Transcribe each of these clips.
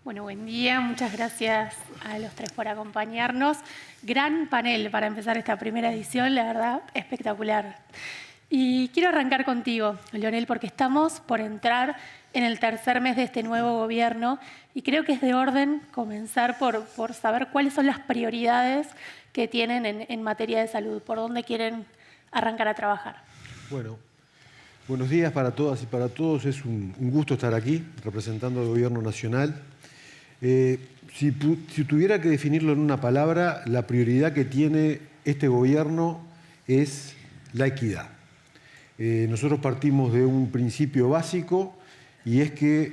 Bueno, buen día. Muchas gracias a los tres por acompañarnos. Gran panel para empezar esta primera edición, la verdad, espectacular. Y quiero arrancar contigo, Leonel, porque estamos por entrar en el tercer mes de este nuevo gobierno y creo que es de orden comenzar por saber cuáles son las prioridades que tienen en materia de salud, por dónde quieren arrancar a trabajar. Bueno, buenos días para todas y para todos. Es un gusto estar aquí representando al Gobierno Nacional. Si tuviera que definirlo en una palabra, la prioridad que tiene este gobierno es la equidad. Nosotros partimos de un principio básico y es que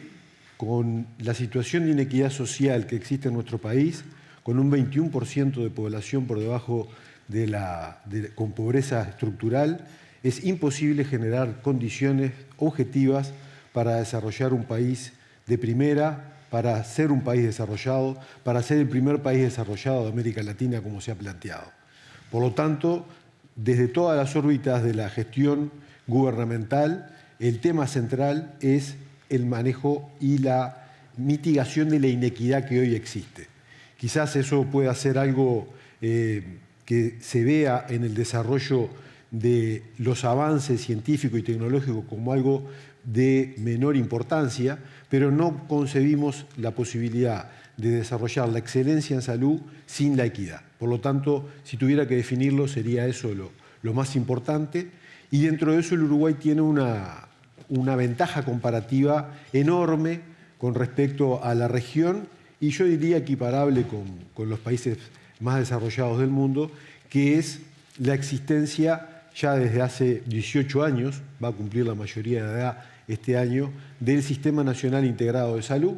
con la situación de inequidad social que existe en nuestro país, con un 21% de población por debajo con pobreza estructural, es imposible generar condiciones objetivas para desarrollar un país de primera, para ser un país desarrollado, para ser el primer país desarrollado de América Latina como se ha planteado. Por lo tanto, desde todas las órbitas de la gestión gubernamental, el tema central es el manejo y la mitigación de la inequidad que hoy existe. Quizás eso pueda ser algo que se vea en el desarrollo de los avances científicos y tecnológicos como algo de menor importancia, pero no concebimos la posibilidad de desarrollar la excelencia en salud sin la equidad. Por lo tanto, si tuviera que definirlo, sería eso lo más importante. Y dentro de eso el Uruguay tiene una ventaja comparativa enorme con respecto a la región y yo diría equiparable con los países más desarrollados del mundo, que es la existencia ya desde hace 18 años, va a cumplir la mayoría de edad este año, del Sistema Nacional Integrado de Salud,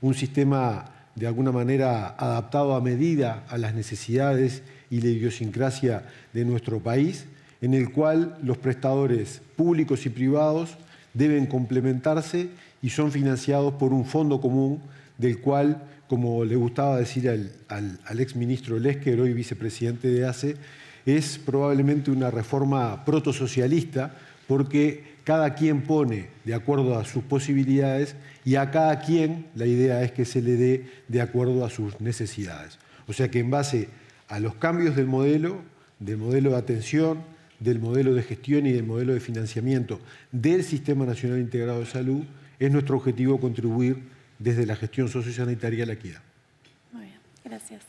un sistema de alguna manera adaptado a medida a las necesidades y la idiosincrasia de nuestro país, en el cual los prestadores públicos y privados deben complementarse y son financiados por un fondo común del cual, como le gustaba decir al exministro Lesker, hoy vicepresidente de ACE, es probablemente una reforma protosocialista porque cada quien pone de acuerdo a sus posibilidades y a cada quien la idea es que se le dé de acuerdo a sus necesidades. O sea que en base a los cambios del modelo de atención, del modelo de gestión y del modelo de financiamiento del Sistema Nacional Integrado de Salud, es nuestro objetivo contribuir desde la gestión sociosanitaria a la equidad. Muy bien, gracias.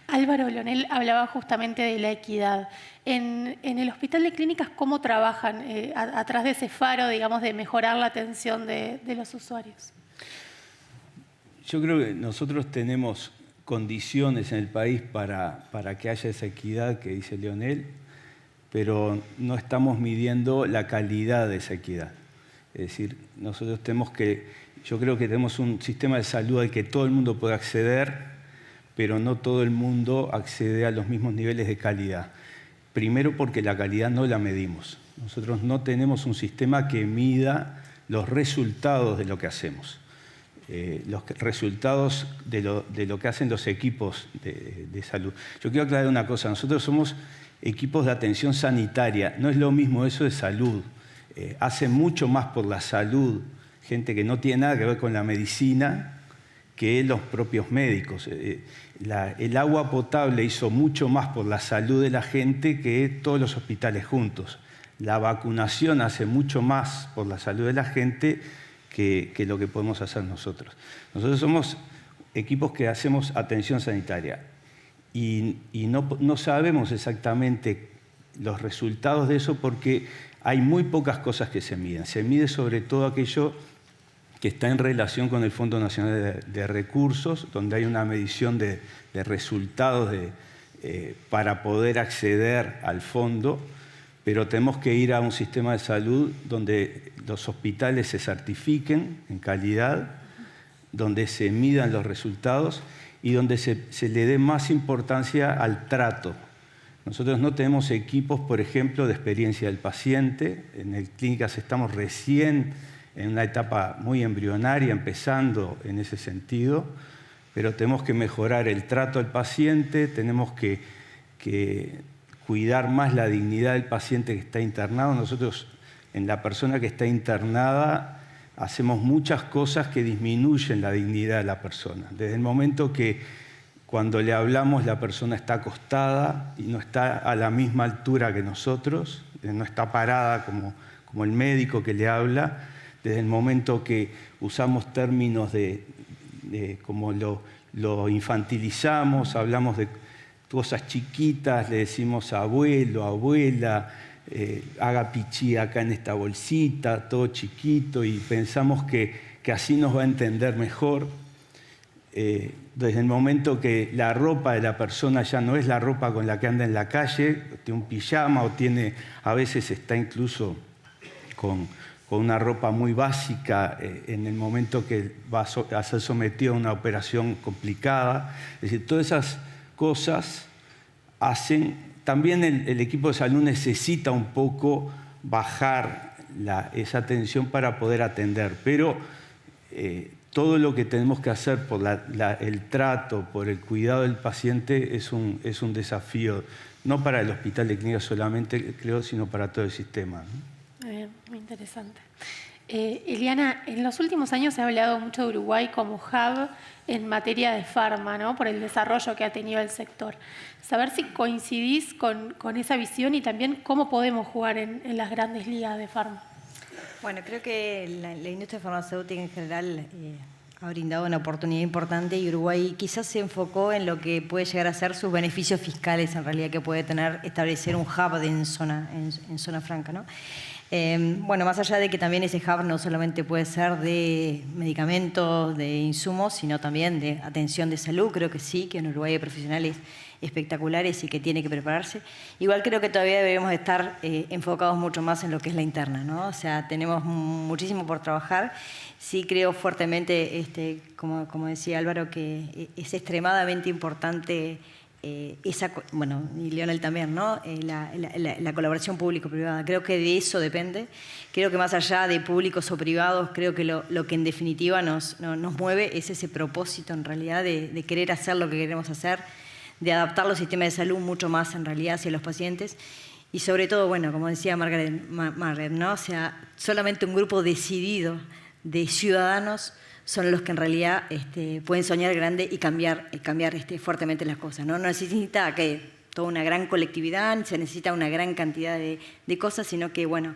Álvaro, Leonel hablaba justamente de la equidad. En el Hospital de Clínicas, ¿cómo trabajan atrás de ese faro, digamos, de mejorar la atención de los usuarios? Yo creo que nosotros tenemos condiciones en el país para que haya esa equidad que dice Leonel, pero no estamos midiendo la calidad de esa equidad. Es decir, yo creo que tenemos un sistema de salud al que todo el mundo puede acceder, pero no todo el mundo accede a los mismos niveles de calidad. Primero porque la calidad no la medimos. Nosotros no tenemos un sistema que mida los resultados de lo que hacemos. Los resultados de lo que hacen los equipos de salud. Yo quiero aclarar una cosa, nosotros somos equipos de atención sanitaria, no es lo mismo eso de salud. Hace mucho más por la salud, gente que no tiene nada que ver con la medicina, que los propios médicos. El agua potable hizo mucho más por la salud de la gente que todos los hospitales juntos. La vacunación hace mucho más por la salud de la gente que lo que podemos hacer nosotros. Nosotros somos equipos que hacemos atención sanitaria y no sabemos exactamente los resultados de eso porque hay muy pocas cosas que se miden. Se mide sobre todo aquello que está en relación con el Fondo Nacional de Recursos, donde hay una medición de resultados para poder acceder al fondo, pero tenemos que ir a un sistema de salud donde los hospitales se certifiquen en calidad, donde se midan los resultados y donde se le dé más importancia al trato. Nosotros no tenemos equipos, por ejemplo, de experiencia del paciente. En el Clínicas estamos recién en una etapa muy embrionaria, empezando en ese sentido, pero tenemos que mejorar el trato al paciente, tenemos que cuidar más la dignidad del paciente que está internado. Nosotros, en la persona que está internada, hacemos muchas cosas que disminuyen la dignidad de la persona. Desde el momento que cuando le hablamos la persona está acostada y no está a la misma altura que nosotros, no está parada como el médico que le habla, desde el momento que usamos términos como lo infantilizamos, hablamos de cosas chiquitas, le decimos abuelo, abuela, haga pichí acá en esta bolsita, todo chiquito, y pensamos que así nos va a entender mejor. Desde el momento que la ropa de la persona ya no es la ropa con la que anda en la calle, tiene un pijama o a veces está incluso con una ropa muy básica en el momento que va a ser sometido a una operación complicada. Es decir, todas esas cosas hacen. También el equipo de salud necesita un poco bajar esa tensión para poder atender, pero todo lo que tenemos que hacer por el trato, por el cuidado del paciente es un desafío, no para el Hospital de Clínicas solamente, creo, sino para todo el sistema, ¿no? Muy interesante. Eliana, en los últimos años se ha hablado mucho de Uruguay como hub en materia de farma, ¿no? Por el desarrollo que ha tenido el sector. Saber si coincidís con esa visión y también cómo podemos jugar en las grandes ligas de farma. Bueno, creo que la industria farmacéutica en general ha brindado una oportunidad importante y Uruguay quizás se enfocó en lo que puede llegar a ser sus beneficios fiscales en realidad que puede tener establecer un hub en zona franca, ¿no? Bueno, más allá de que también ese hub no solamente puede ser de medicamentos, de insumos, sino también de atención de salud, creo que sí, que en Uruguay hay profesionales espectaculares y que tiene que prepararse. Igual creo que todavía debemos estar enfocados mucho más en lo que es la interna, ¿no? O sea, tenemos muchísimo por trabajar. Sí creo fuertemente, como decía Álvaro, que es extremadamente importante bueno, y Lionel también, ¿no? La colaboración público-privada. Creo que de eso depende. Creo que más allá de públicos o privados, creo que lo que en definitiva nos mueve es ese propósito en realidad de querer hacer lo que queremos hacer, de adaptar los sistemas de salud mucho más en realidad hacia los pacientes y sobre todo, bueno, como decía Margaret, ¿no? O sea, solamente un grupo decidido de ciudadanos son los que en realidad pueden soñar grande y cambiar fuertemente las cosas, ¿no? No necesita que toda una gran colectividad, se necesita una gran cantidad de cosas, sino que, bueno,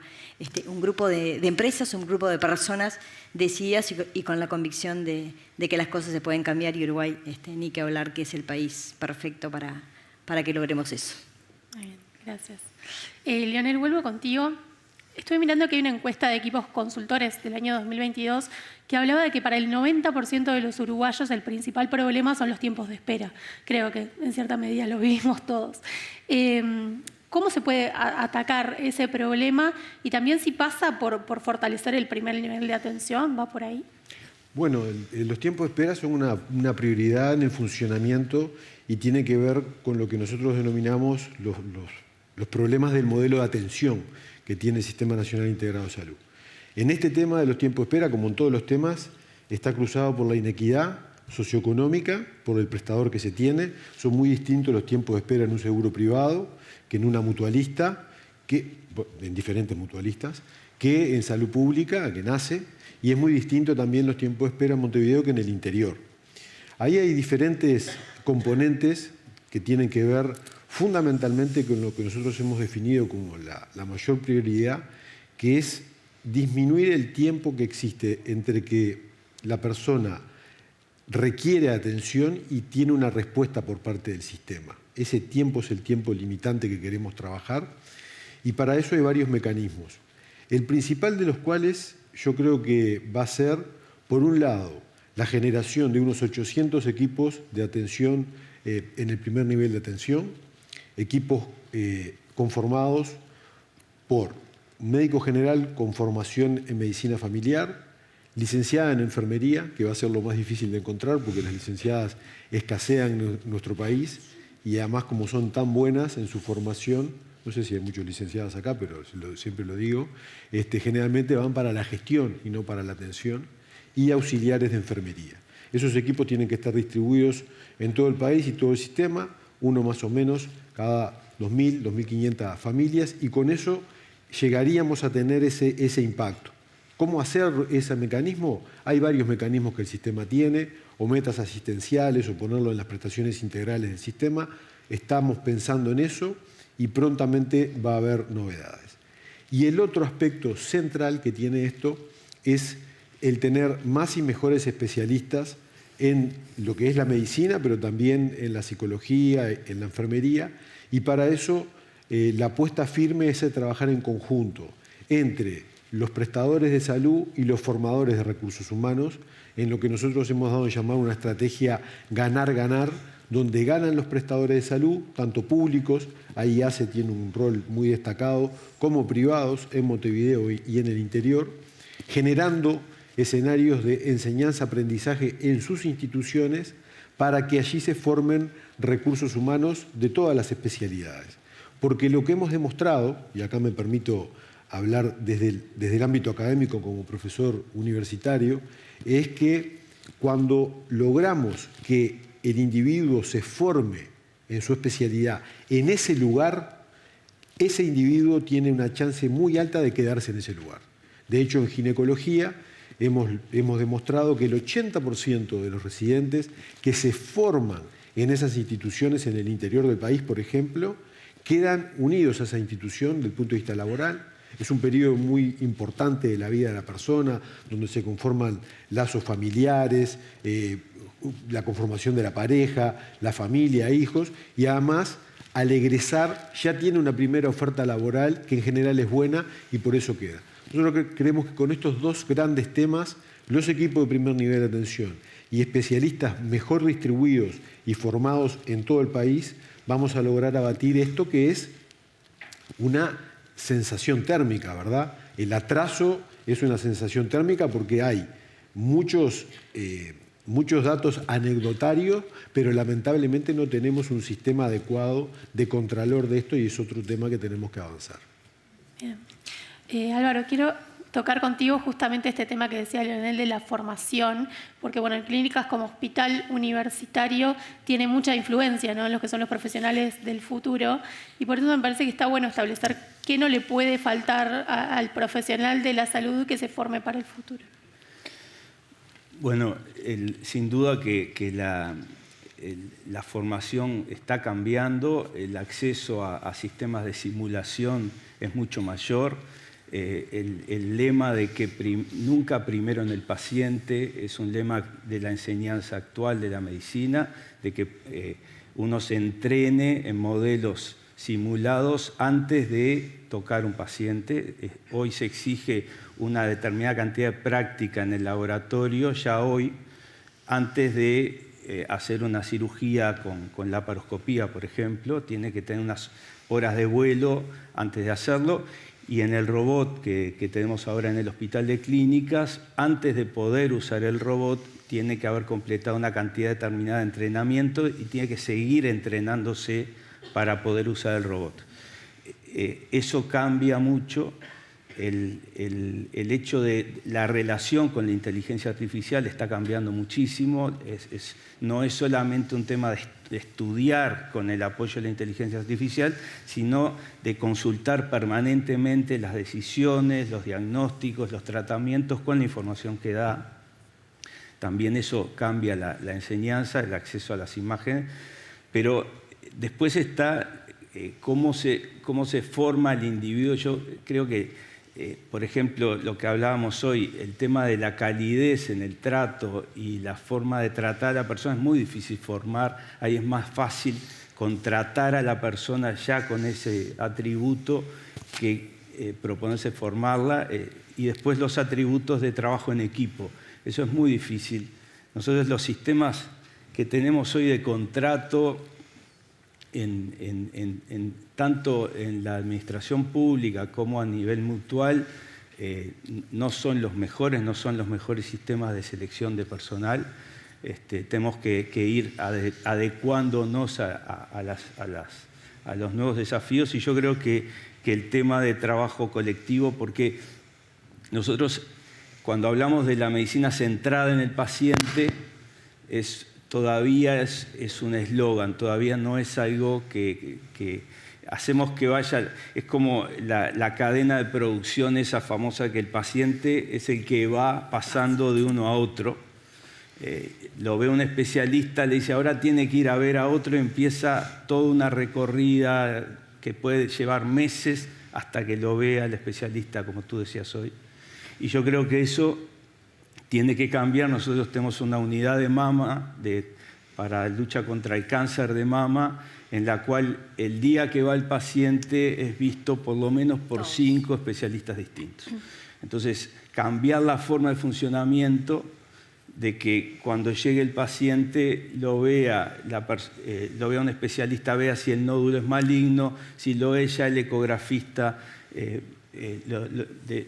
un grupo de empresas, un grupo de personas decididas y con la convicción de que las cosas se pueden cambiar y Uruguay, ni que hablar, que es el país perfecto para que logremos eso. Muy bien, gracias. Lionel, vuelvo contigo. Estuve mirando que hay una encuesta de equipos consultores del año 2022 que hablaba de que para el 90% de los uruguayos el principal problema son los tiempos de espera. Creo que en cierta medida lo vivimos todos. ¿Cómo se puede atacar ese problema? Y también si pasa por fortalecer el primer nivel de atención, ¿va por ahí? Bueno, los tiempos de espera son una prioridad en el funcionamiento y tiene que ver con lo que nosotros denominamos los problemas del modelo de atención que tiene el Sistema Nacional Integrado de Salud. En este tema de los tiempos de espera, como en todos los temas, está cruzado por la inequidad socioeconómica, por el prestador que se tiene. Son muy distintos los tiempos de espera en un seguro privado que en una mutualista, en diferentes mutualistas, que en salud pública, que nace, y es muy distinto también los tiempos de espera en Montevideo que en el interior. Ahí hay diferentes componentes que tienen que ver fundamentalmente con lo que nosotros hemos definido como la mayor prioridad, que es disminuir el tiempo que existe entre que la persona requiere atención y tiene una respuesta por parte del sistema. Ese tiempo es el tiempo limitante que queremos trabajar y para eso hay varios mecanismos. El principal de los cuales yo creo que va a ser, por un lado, la generación de unos 800 equipos de atención en el primer nivel de atención, equipos conformados por un médico general con formación en medicina familiar, licenciada en enfermería, que va a ser lo más difícil de encontrar porque las licenciadas escasean en nuestro país y además como son tan buenas en su formación, no sé si hay muchos licenciados acá, pero siempre lo digo, generalmente van para la gestión y no para la atención, y auxiliares de enfermería. Esos equipos tienen que estar distribuidos en todo el país y todo el sistema, uno más o menos cada 2.000, 2.500 familias, y con eso llegaríamos a tener ese impacto. ¿Cómo hacer ese mecanismo? Hay varios mecanismos que el sistema tiene, o metas asistenciales, o ponerlo en las prestaciones integrales del sistema. Estamos pensando en eso y prontamente va a haber novedades. Y el otro aspecto central que tiene esto es el tener más y mejores especialistas en lo que es la medicina, pero también en la psicología, en la enfermería, y para eso la apuesta firme es trabajar en conjunto entre los prestadores de salud y los formadores de recursos humanos, en lo que nosotros hemos dado a llamar una estrategia ganar-ganar, donde ganan los prestadores de salud, tanto públicos, ahí ACE tiene un rol muy destacado, como privados en Montevideo y en el interior, generando escenarios de enseñanza-aprendizaje en sus instituciones para que allí se formen recursos humanos de todas las especialidades. Porque lo que hemos demostrado, y acá me permito hablar desde el ámbito académico como profesor universitario, es que cuando logramos que el individuo se forme en su especialidad en ese lugar, ese individuo tiene una chance muy alta de quedarse en ese lugar. De hecho, en ginecología hemos demostrado que el 80% de los residentes que se forman en esas instituciones en el interior del país, por ejemplo, quedan unidos a esa institución desde el punto de vista laboral. Es un periodo muy importante de la vida de la persona, donde se conforman lazos familiares, la conformación de la pareja, la familia, hijos, y además, al egresar, ya tiene una primera oferta laboral que en general es buena y por eso queda. Nosotros creemos que con estos dos grandes temas, los equipos de primer nivel de atención y especialistas mejor distribuidos y formados en todo el país, vamos a lograr abatir esto que es una sensación térmica, ¿verdad? El atraso es una sensación térmica porque hay muchos datos anecdotarios, pero lamentablemente no tenemos un sistema adecuado de contralor de esto y es otro tema que tenemos que avanzar. Bien. Álvaro, quiero tocar contigo justamente este tema que decía Leonel de la formación, porque bueno, en clínicas como hospital universitario tiene mucha influencia, ¿no?, en los que son los profesionales del futuro, y por eso me parece que está bueno establecer qué no le puede faltar al profesional de la salud que se forme para el futuro. Bueno, sin duda que la formación está cambiando, el acceso a sistemas de simulación es mucho mayor. El lema de que nunca primero en el paciente es un lema de la enseñanza actual de la medicina, de que uno se entrene en modelos simulados antes de tocar un paciente. Hoy se exige una determinada cantidad de práctica en el laboratorio, ya hoy, antes de hacer una cirugía con laparoscopía, por ejemplo, tiene que tener unas horas de vuelo antes de hacerlo. Y en el robot que tenemos ahora en el Hospital de Clínicas, antes de poder usar el robot, tiene que haber completado una cantidad determinada de entrenamiento y tiene que seguir entrenándose para poder usar el robot. Eso cambia mucho. El hecho de la relación con la inteligencia artificial está cambiando muchísimo. No es solamente un tema de estudiar con el apoyo de la inteligencia artificial, sino de consultar permanentemente las decisiones, los diagnósticos, los tratamientos con la información que da. También eso cambia la enseñanza, el acceso a las imágenes, pero después está cómo se forma el individuo. Yo creo que por ejemplo, lo que hablábamos hoy, el tema de la calidez en el trato y la forma de tratar a la persona es muy difícil formar. Ahí es más fácil contratar a la persona ya con ese atributo que proponerse formarla y después los atributos de trabajo en equipo. Eso es muy difícil. Nosotros los sistemas que tenemos hoy de contrato tanto en la administración pública como a nivel mutual, no son los mejores sistemas de selección de personal. Tenemos que ir adecuándonos a los nuevos desafíos y yo creo que el tema de trabajo colectivo, porque nosotros cuando hablamos de la medicina centrada en el paciente, todavía es un eslogan, todavía no es algo que hacemos que vaya, es como la cadena de producción esa famosa, que el paciente es el que va pasando de uno a otro. Lo ve un especialista, le dice ahora tiene que ir a ver a otro y empieza toda una recorrida que puede llevar meses hasta que lo vea el especialista, como tú decías hoy. Y yo creo que eso tiene que cambiar. Nosotros tenemos una unidad de mama para lucha contra el cáncer de mama, en la cual el día que va el paciente es visto por lo menos por 5 especialistas distintos. Entonces, cambiar la forma de funcionamiento de que cuando llegue el paciente lo vea un especialista, vea si el nódulo es maligno, si lo es ya el ecografista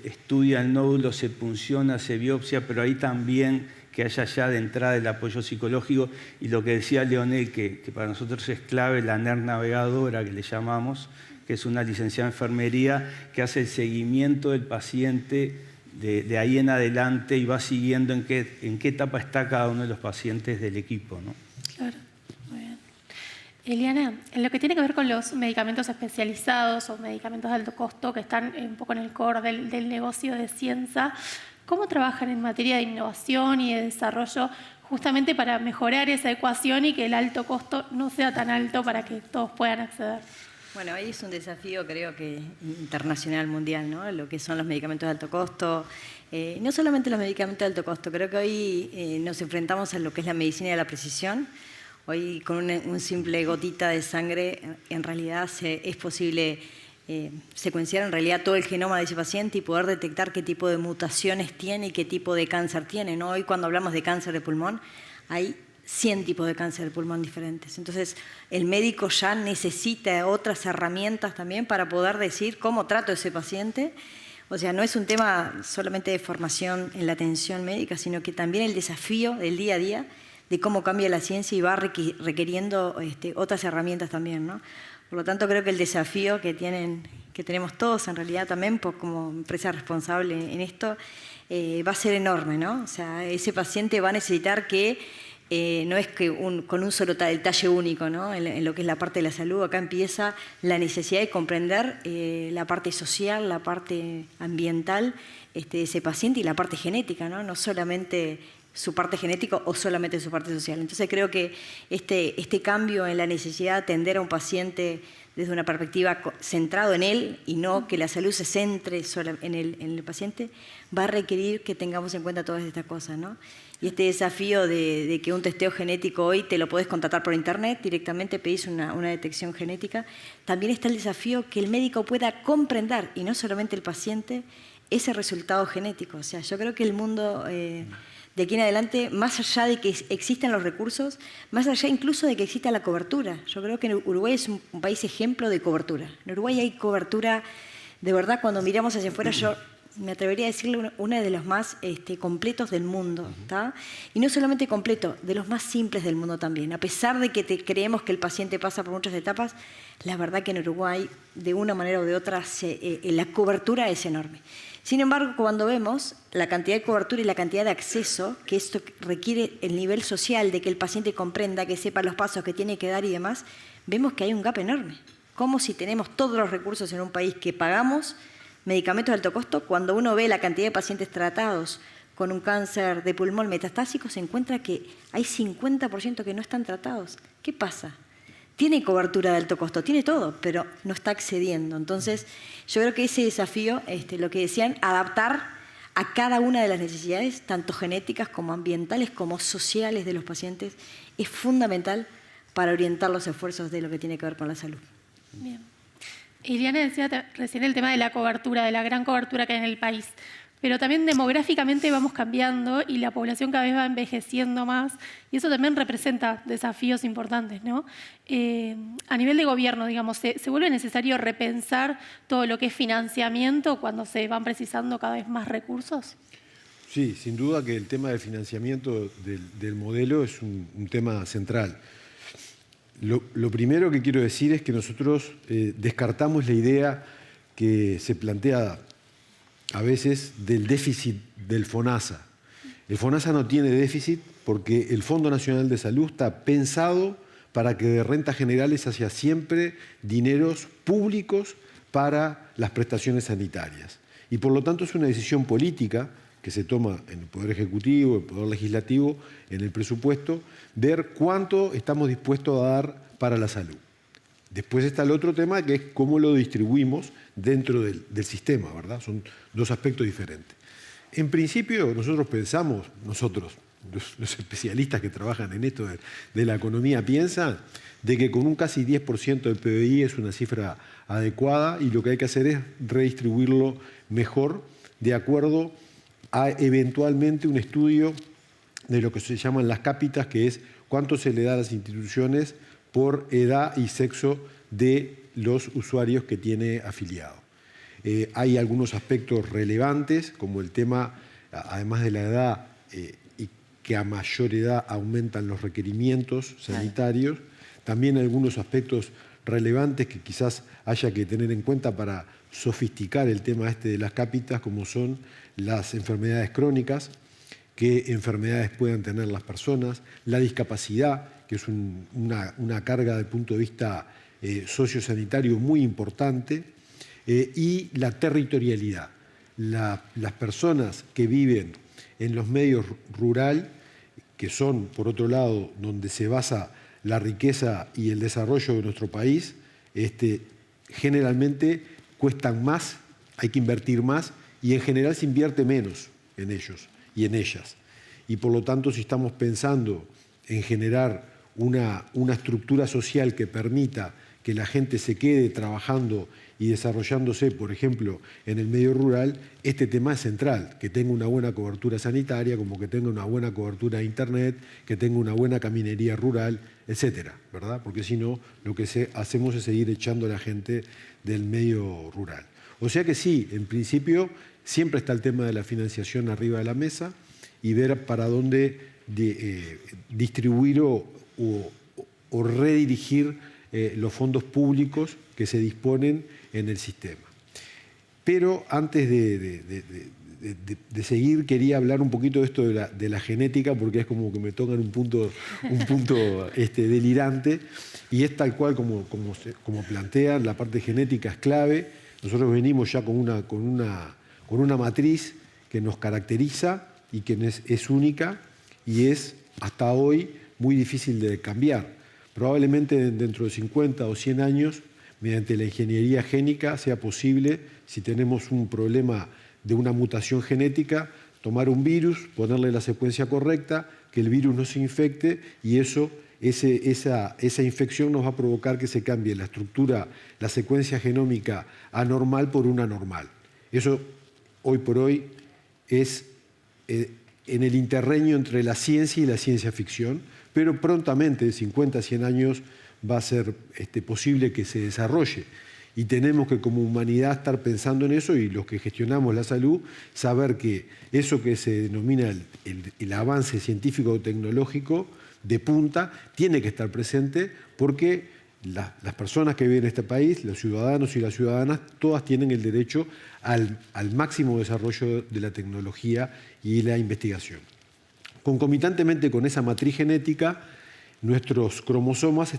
estudia el nódulo, se punciona, se biopsia, pero ahí también que haya ya de entrada el apoyo psicológico y lo que decía Leonel, que para nosotros es clave, la NER navegadora que le llamamos, que es una licenciada en enfermería que hace el seguimiento del paciente de ahí en adelante y va siguiendo en qué etapa está cada uno de los pacientes del equipo, ¿no? Claro, muy bien. Eliana, en lo que tiene que ver con los medicamentos especializados o medicamentos de alto costo que están un poco en el core del negocio de Cienza, ¿cómo trabajan en materia de innovación y de desarrollo justamente para mejorar esa ecuación y que el alto costo no sea tan alto para que todos puedan acceder? Bueno, ahí es un desafío, creo que internacional, mundial, ¿no? Lo que son los medicamentos de alto costo. No solamente los medicamentos de alto costo, creo que hoy nos enfrentamos a lo que es la medicina de la precisión. Hoy con un simple gotita de sangre, en realidad es posible secuenciar en realidad todo el genoma de ese paciente y poder detectar qué tipo de mutaciones tiene y qué tipo de cáncer tiene, ¿no? Hoy cuando hablamos de cáncer de pulmón, hay 100 tipos de cáncer de pulmón diferentes. Entonces, el médico ya necesita otras herramientas también para poder decir cómo trato a ese paciente. O sea, no es un tema solamente de formación en la atención médica, sino que también el desafío del día a día de cómo cambia la ciencia y va requiriendo otras herramientas también, ¿no? Por lo tanto, creo que el desafío que tenemos todos en realidad también como empresa responsable en esto va a ser enorme, ¿no? O sea, ese paciente va a necesitar que no es que con un solo detalle único, ¿no? En lo que es la parte de la salud, acá empieza la necesidad de comprender la parte social, la parte ambiental de ese paciente y la parte genética, ¿no? No solamente su parte genética o solamente su parte social. Entonces creo que este cambio en la necesidad de atender a un paciente desde una perspectiva centrado en él y no que la salud se centre solo en el paciente, va a requerir que tengamos en cuenta todas estas cosas, ¿no? Y este desafío de que un testeo genético hoy te lo puedes contratar por internet, directamente pedís una detección genética, también está el desafío que el médico pueda comprender, y no solamente el paciente, ese resultado genético. O sea, yo creo que el mundo de aquí en adelante, más allá de que existan los recursos, más allá incluso de que exista la cobertura. Yo creo que Uruguay es un país ejemplo de cobertura. En Uruguay hay cobertura, de verdad, cuando miramos hacia afuera, yo me atrevería a decirle uno de los más completos del mundo, ¿tá? Y no solamente completo, de los más simples del mundo también. A pesar de que creemos que el paciente pasa por muchas etapas, la verdad que en Uruguay, de una manera o de otra, la cobertura es enorme. Sin embargo, cuando vemos la cantidad de cobertura y la cantidad de acceso, que esto requiere el nivel social de que el paciente comprenda, que sepa los pasos que tiene que dar y demás, vemos que hay un gap enorme. Como si tenemos todos los recursos en un país que pagamos medicamentos de alto costo, cuando uno ve la cantidad de pacientes tratados con un cáncer de pulmón metastásico, se encuentra que hay 50% que no están tratados. ¿Qué pasa? Tiene cobertura de alto costo, tiene todo, pero no está accediendo. Entonces, yo creo que ese desafío, lo que decían, adaptar a cada una de las necesidades, tanto genéticas como ambientales, como sociales de los pacientes, es fundamental para orientar los esfuerzos de lo que tiene que ver con la salud. Bien. Eliana decía recién el tema de la cobertura, de la gran cobertura que hay en el país. Pero también demográficamente vamos cambiando y la población cada vez va envejeciendo más y eso también representa desafíos importantes, ¿no? A nivel de gobierno, digamos, ¿se vuelve necesario repensar todo lo que es financiamiento cuando se van precisando cada vez más recursos? Sí, sin duda que el tema del financiamiento del modelo es un tema central. Lo primero que quiero decir es que nosotros descartamos la idea que se plantea a veces del déficit del FONASA. El FONASA no tiene déficit porque el Fondo Nacional de Salud está pensado para que de rentas generales haya siempre dineros públicos para las prestaciones sanitarias. Y por lo tanto es una decisión política que se toma en el Poder Ejecutivo, el Poder Legislativo, en el presupuesto, ver cuánto estamos dispuestos a dar para la salud. Después está el otro tema, que es cómo lo distribuimos dentro del sistema, ¿verdad? Son dos aspectos diferentes. En principio, nosotros pensamos, los especialistas que trabajan en esto de la economía piensan de que con un casi 10% del PBI es una cifra adecuada y lo que hay que hacer es redistribuirlo mejor de acuerdo a eventualmente un estudio de lo que se llaman las cápitas, que es cuánto se le da a las instituciones por edad y sexo de los usuarios que tiene afiliado. Hay algunos aspectos relevantes, como el tema, además de la edad, y que a mayor edad aumentan los requerimientos sanitarios, también algunos aspectos relevantes que quizás haya que tener en cuenta para sofisticar el tema este de las cápitas, como son las enfermedades crónicas, qué enfermedades puedan tener las personas, la discapacidad, que es una carga desde el punto de vista sociosanitario muy importante, y la territorialidad. Las personas que viven en los medios rurales, que son, por otro lado, donde se basa la riqueza y el desarrollo de nuestro país, generalmente cuestan más, hay que invertir más y en general se invierte menos en ellos y en ellas. Y por lo tanto, si estamos pensando en generar una estructura social que permita que la gente se quede trabajando y desarrollándose, por ejemplo, en el medio rural, este tema es central, que tenga una buena cobertura sanitaria, como que tenga una buena cobertura de Internet, que tenga una buena caminería rural, etcétera, ¿verdad? Porque si no, lo que hacemos es seguir echando a la gente del medio rural. O sea que sí, en principio, siempre está el tema de la financiación arriba de la mesa y ver para dónde distribuir o redirigir los fondos públicos que se disponen en el sistema. Pero antes de seguir, quería hablar un poquito de esto de la genética, porque es como que me tocan un punto delirante, y es tal cual como plantean, la parte genética es clave. Nosotros venimos ya con una matriz que nos caracteriza y que es única y es hasta hoy muy difícil de cambiar. Probablemente dentro de 50 o 100 años, mediante la ingeniería génica, sea posible, si tenemos un problema de una mutación genética, tomar un virus, ponerle la secuencia correcta, que el virus no se infecte y esa infección nos va a provocar que se cambie la estructura, la secuencia genómica anormal por una normal. Eso, hoy por hoy, es en el interreño entre la ciencia y la ciencia ficción, pero prontamente, de 50 a 100 años, va a ser posible que se desarrolle. Y tenemos que, como humanidad, estar pensando en eso y los que gestionamos la salud, saber que eso que se denomina el avance científico-tecnológico de punta tiene que estar presente porque las personas que viven en este país, los ciudadanos y las ciudadanas, todas tienen el derecho al máximo desarrollo de la tecnología y la investigación. Concomitantemente con esa matriz genética, nuestros cromosomas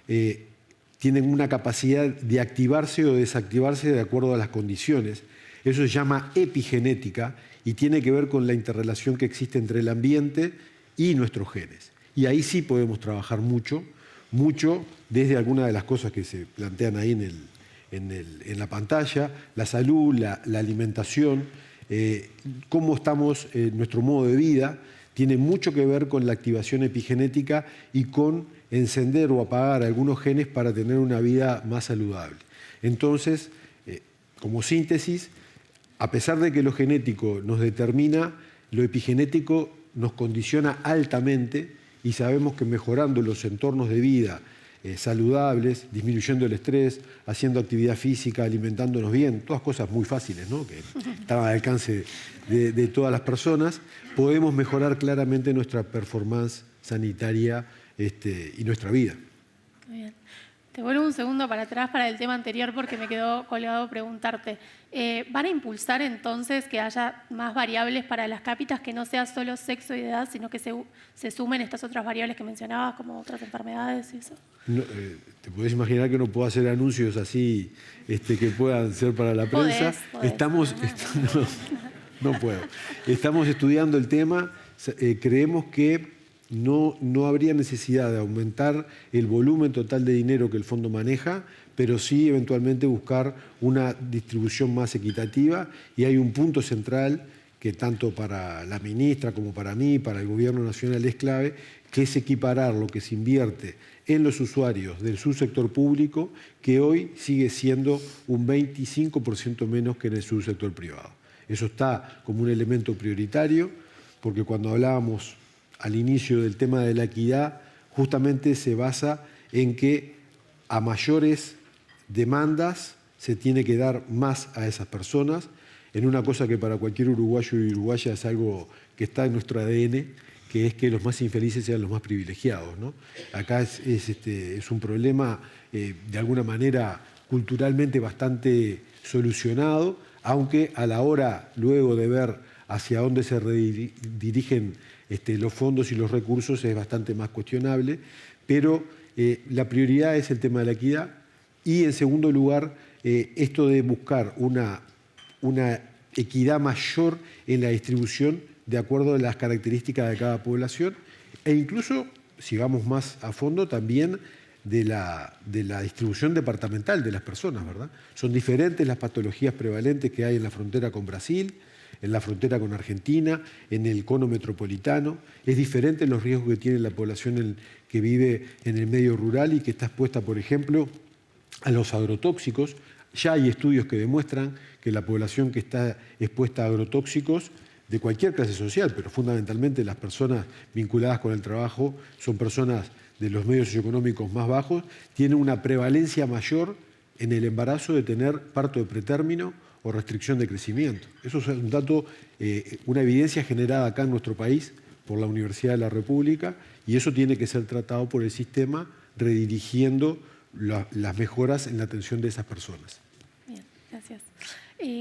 tienen una capacidad de activarse o desactivarse de acuerdo a las condiciones. Eso se llama epigenética y tiene que ver con la interrelación que existe entre el ambiente y nuestros genes. Y ahí sí podemos trabajar mucho desde algunas de las cosas que se plantean ahí en la pantalla, la salud, la alimentación, cómo estamos en nuestro modo de vida. Tiene mucho que ver con la activación epigenética y con encender o apagar algunos genes para tener una vida más saludable. Entonces, como síntesis, a pesar de que lo genético nos determina, lo epigenético nos condiciona altamente y sabemos que mejorando los entornos de vida saludables, disminuyendo el estrés, haciendo actividad física, alimentándonos bien, todas cosas muy fáciles, ¿no? Que están al alcance de todas las personas, podemos mejorar claramente nuestra performance sanitaria y nuestra vida. Muy bien. Te vuelvo un segundo para atrás para el tema anterior porque me quedó colgado preguntarte. ¿Van a impulsar entonces que haya más variables para las cápitas, que no sea solo sexo y edad, sino que se sumen estas otras variables que mencionabas, como otras enfermedades y eso? No, te podés imaginar que no puedo hacer anuncios así que puedan ser para la prensa. Podés. No puedo. Estamos estudiando el tema. Creemos que no habría necesidad de aumentar el volumen total de dinero que el fondo maneja, pero sí eventualmente buscar una distribución más equitativa. Y hay un punto central que tanto para la ministra como para mí, para el Gobierno Nacional es clave, que es equiparar lo que se invierte en los usuarios del subsector público, que hoy sigue siendo un 25% menos que en el subsector privado. Eso está como un elemento prioritario, porque cuando hablábamos al inicio del tema de la equidad, justamente se basa en que a mayores demandas se tiene que dar más a esas personas, en una cosa que para cualquier uruguayo y uruguaya es algo que está en nuestro ADN, que es que los más infelices sean los más privilegiados, ¿no? Acá es un problema de alguna manera culturalmente bastante solucionado, aunque a la hora luego de ver hacia dónde se redirigen los fondos y los recursos es bastante más cuestionable, pero la prioridad es el tema de la equidad y, en segundo lugar, esto de buscar una equidad mayor en la distribución de acuerdo a las características de cada población e incluso, si vamos más a fondo, también de la distribución departamental de las personas, ¿verdad? Son diferentes las patologías prevalentes que hay en la frontera con Brasil, en la frontera con Argentina, en el cono metropolitano. Es diferente los riesgos que tiene la población que vive en el medio rural y que está expuesta, por ejemplo, a los agrotóxicos. Ya hay estudios que demuestran que la población que está expuesta a agrotóxicos, de cualquier clase social, pero fundamentalmente las personas vinculadas con el trabajo, son personas de los medios socioeconómicos más bajos, tienen una prevalencia mayor en el embarazo de tener parto de pretérmino o restricción de crecimiento. Eso es un dato, una evidencia generada acá en nuestro país por la Universidad de la República, y eso tiene que ser tratado por el sistema redirigiendo las mejoras en la atención de esas personas. Bien, gracias.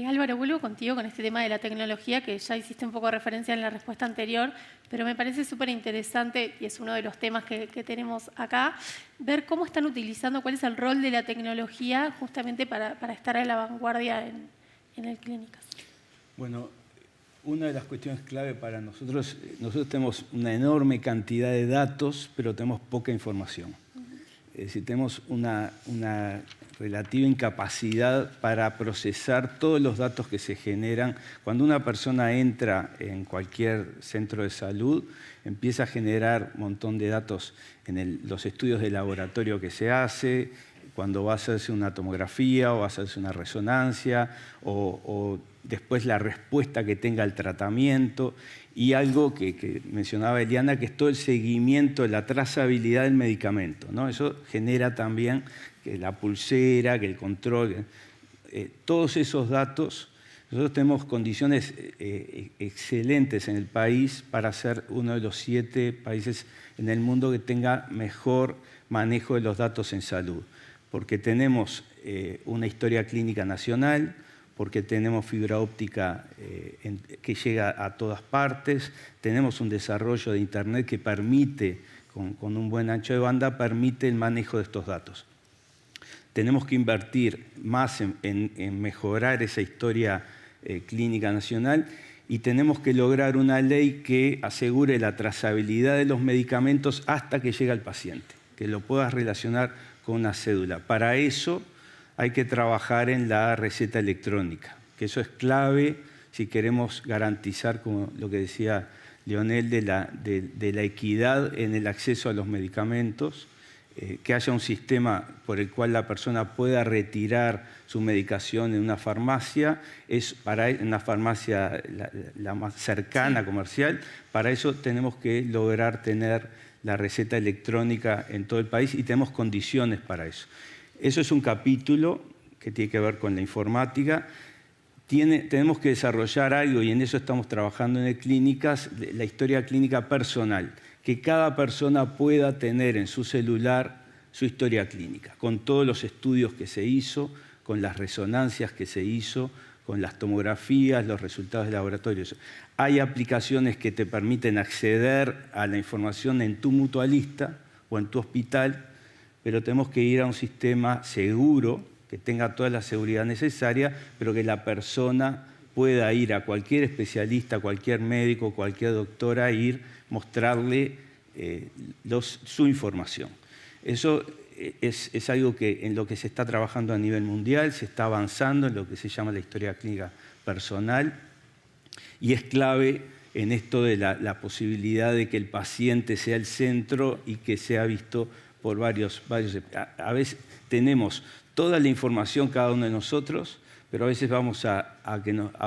Álvaro, vuelvo contigo con este tema de la tecnología, que ya hiciste un poco de referencia en la respuesta anterior, pero me parece súper interesante, y es uno de los temas que tenemos acá, ver cómo están utilizando, cuál es el rol de la tecnología justamente para estar a la vanguardia en el clínicas. Bueno, una de las cuestiones clave para nosotros tenemos una enorme cantidad de datos, pero tenemos poca información. Es decir, tenemos una relativa incapacidad para procesar todos los datos que se generan. Cuando una persona entra en cualquier centro de salud, empieza a generar un montón de datos en los estudios de laboratorio que se hace, cuando va a hacerse una tomografía o va a hacerse una resonancia, o después la respuesta que tenga el tratamiento, y algo que mencionaba Eliana, que es todo el seguimiento, la trazabilidad del medicamento, ¿no? Eso genera también que la pulsera, que el control, todos esos datos. Nosotros tenemos condiciones excelentes en el país para ser uno de los 7 países en el mundo que tenga mejor manejo de los datos en salud, porque tenemos una historia clínica nacional, porque tenemos fibra óptica que llega a todas partes, tenemos un desarrollo de Internet que permite, con un buen ancho de banda, permite el manejo de estos datos. Tenemos que invertir más en mejorar esa historia clínica nacional y tenemos que lograr una ley que asegure la trazabilidad de los medicamentos hasta que llegue al paciente, que lo puedas relacionar con una cédula. Para eso hay que trabajar en la receta electrónica, que eso es clave si queremos garantizar, como lo que decía Leonel, de la equidad en el acceso a los medicamentos, que haya un sistema por el cual la persona pueda retirar su medicación en una farmacia, en una farmacia la más cercana, comercial. Para eso tenemos que lograr tener la receta electrónica en todo el país y tenemos condiciones para eso. Eso es un capítulo que tiene que ver con la informática. Tenemos que desarrollar algo, y en eso estamos trabajando en el Clínicas, la historia clínica personal, que cada persona pueda tener en su celular su historia clínica, con todos los estudios que se hizo, con las resonancias que se hizo, con las tomografías, los resultados de laboratorios. Hay aplicaciones que te permiten acceder a la información en tu mutualista o en tu hospital, pero tenemos que ir a un sistema seguro, que tenga toda la seguridad necesaria, pero que la persona pueda ir a cualquier especialista, cualquier médico, cualquier doctora, ir, mostrarle su información. Eso es algo en lo que se está trabajando a nivel mundial, se está avanzando en lo que se llama la historia clínica personal, y es clave en esto de la posibilidad de que el paciente sea el centro y que sea visto por varios. A veces tenemos toda la información cada uno de nosotros, pero a veces vamos a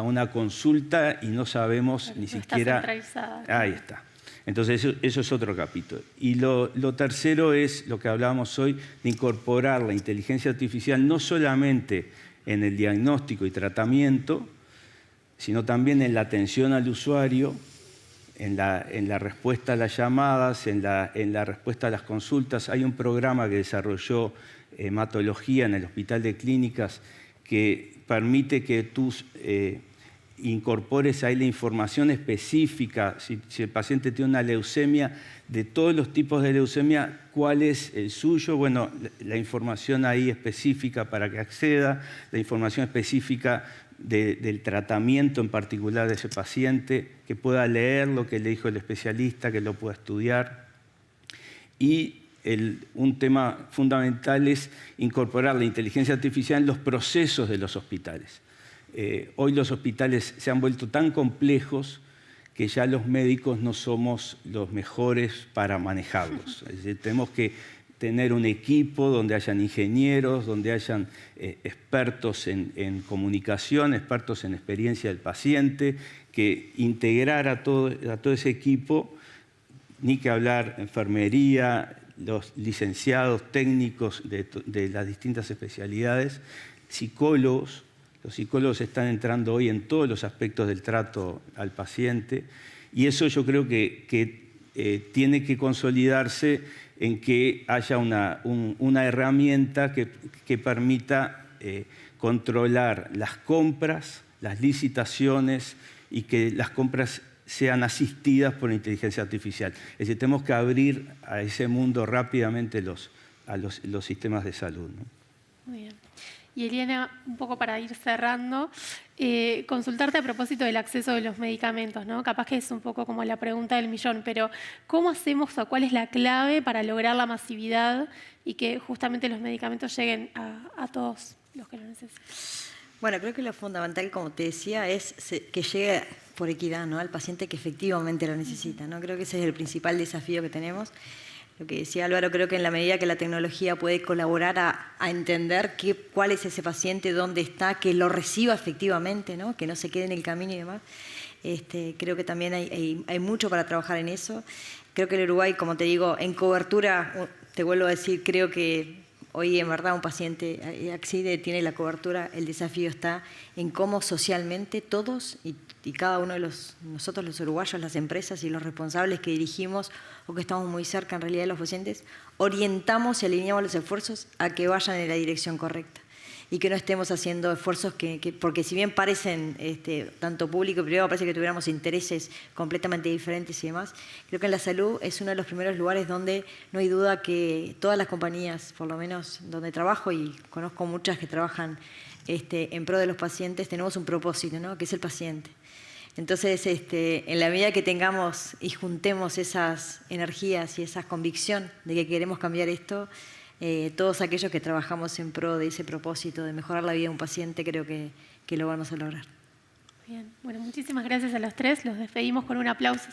una consulta y no sabemos ni siquiera... Está centralizada. Ahí está. Entonces eso es otro capítulo. Y lo tercero es lo que hablábamos hoy, de incorporar la inteligencia artificial no solamente en el diagnóstico y tratamiento, sino también en la atención al usuario, en la respuesta a las llamadas, en la respuesta a las consultas. Hay un programa que desarrolló Hematología en el Hospital de Clínicas que permite que tú incorpores ahí la información específica, si el paciente tiene una leucemia, de todos los tipos de leucemia, cuál es el suyo. Bueno, la información ahí específica para que acceda, la información específica del tratamiento en particular de ese paciente, que pueda leer lo que le dijo el especialista, que lo pueda estudiar. Y un tema fundamental es incorporar la inteligencia artificial en los procesos de los hospitales. Hoy los hospitales se han vuelto tan complejos que ya los médicos no somos los mejores para manejarlos. Es decir, tenemos que tener un equipo donde hayan ingenieros, donde hayan expertos en comunicación, expertos en experiencia del paciente, que integrar a todo ese equipo, ni que hablar enfermería, los licenciados técnicos de las distintas especialidades, psicólogos. Los psicólogos están entrando hoy en todos los aspectos del trato al paciente, y eso yo creo que tiene que consolidarse en que haya una herramienta que permita controlar las compras, las licitaciones, y que las compras sean asistidas por inteligencia artificial. Es decir, tenemos que abrir a ese mundo rápidamente los sistemas de salud, ¿no? Muy bien. Y Eliana, un poco para ir cerrando, consultarte a propósito del acceso de los medicamentos, ¿no? Capaz que es un poco como la pregunta del millón, pero ¿cómo hacemos o cuál es la clave para lograr la masividad y que justamente los medicamentos lleguen a todos los que lo necesitan? Bueno, creo que lo fundamental, como te decía, es que llegue por equidad, ¿no?, al paciente que efectivamente lo necesita, ¿no? Creo que ese es el principal desafío que tenemos. Lo que decía Álvaro, creo que en la medida que la tecnología puede colaborar a entender cuál es ese paciente, dónde está, que lo reciba efectivamente, ¿no?, que no se quede en el camino y demás, creo que también hay mucho para trabajar en eso. Creo que el Uruguay, como te digo, en cobertura, te vuelvo a decir, creo que hoy en verdad un paciente accede, tiene la cobertura. El desafío está en cómo socialmente todos y cada uno de nosotros los uruguayos, las empresas y los responsables que dirigimos o que estamos muy cerca en realidad de los pacientes, orientamos y alineamos los esfuerzos a que vayan en la dirección correcta y que no estemos haciendo esfuerzos porque si bien parecen, tanto público y privado, parece que tuviéramos intereses completamente diferentes y demás, creo que en la salud es uno de los primeros lugares donde no hay duda que todas las compañías, por lo menos donde trabajo, y conozco muchas que trabajan en pro de los pacientes, tenemos un propósito, ¿no?, que es el paciente. Entonces, en la medida que tengamos y juntemos esas energías y esa convicción de que queremos cambiar esto, todos aquellos que trabajamos en pro de ese propósito de mejorar la vida de un paciente, creo que lo vamos a lograr. Bien, bueno, muchísimas gracias a los tres. Los despedimos con un aplauso.